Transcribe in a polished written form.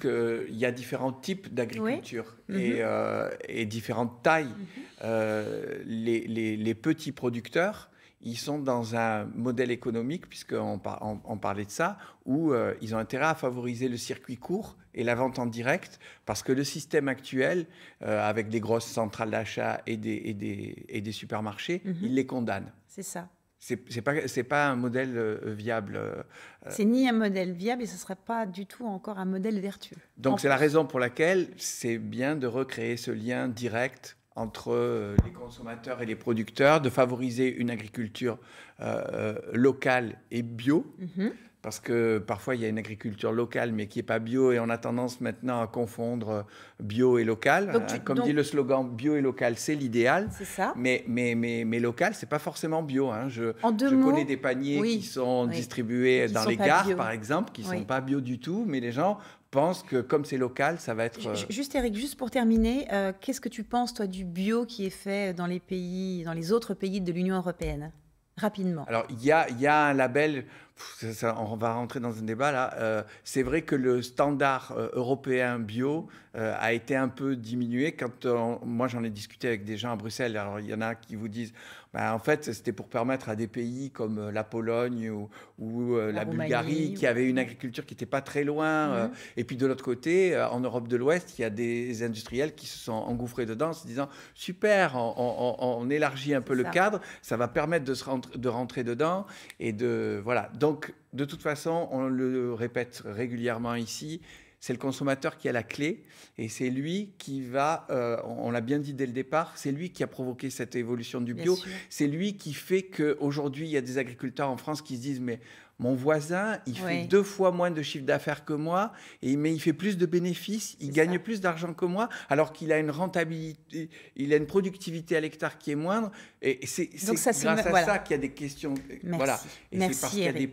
qu'il y a différents types d'agriculture Oui. et différentes tailles. Les petits producteurs, ils sont dans un modèle économique, puisqu'on on parlait de ça, où ils ont intérêt à favoriser le circuit court et la vente en direct, parce que le système actuel, avec des grosses centrales d'achat et des supermarchés, il les condamne. C'est ça. C'est pas un modèle viable. C'est ni un modèle viable et ce ne serait pas du tout encore un modèle vertueux. Donc c'est la raison pour laquelle c'est bien de recréer ce lien direct entre les consommateurs et les producteurs, de favoriser une agriculture locale et bio. Parce que parfois, il y a une agriculture locale, mais qui n'est pas bio, et on a tendance maintenant à confondre bio et local. Donc, dit le slogan, bio et local, c'est l'idéal. C'est ça. Mais local, ce n'est pas forcément bio. Hein. Je mots, connais des paniers qui sont distribués dans les gares, par exemple, qui ne sont pas bio du tout, mais les gens pensent que comme c'est local, ça va être... Juste Eric, juste pour terminer, qu'est-ce que tu penses, toi, du bio qui est fait dans les autres pays de l'Union européenne? Rapidement. Alors, il y a un label, on va rentrer dans un débat là. C'est vrai que le standard européen bio a été un peu diminué. Moi, j'en ai discuté avec des gens à Bruxelles. Alors, il y en a qui vous disent, en fait, c'était pour permettre à des pays comme la Pologne ou la Bulgarie, qui avaient une agriculture qui n'était pas très loin. Et puis, de l'autre côté, en Europe de l'Ouest, il y a des industriels qui se sont engouffrés dedans en se disant, super, on élargit un peu le cadre, ça va permettre de rentrer dedans et voilà. Donc, de toute façon, on le répète régulièrement ici, c'est le consommateur qui a la clé et c'est lui qui va, on l'a bien dit dès le départ, c'est lui qui a provoqué cette évolution du bio. C'est lui qui fait qu'aujourd'hui, il y a des agriculteurs en France qui se disent « mais mon voisin, il fait 2 fois moins de chiffre d'affaires que moi, mais il fait plus de bénéfices, il gagne plus d'argent que moi, alors qu'il a une rentabilité, il a une productivité à l'hectare qui est moindre. » Et c'est grâce à ça qu'il y a des questions. Merci. Voilà. Et merci c'est parce qu'il y a des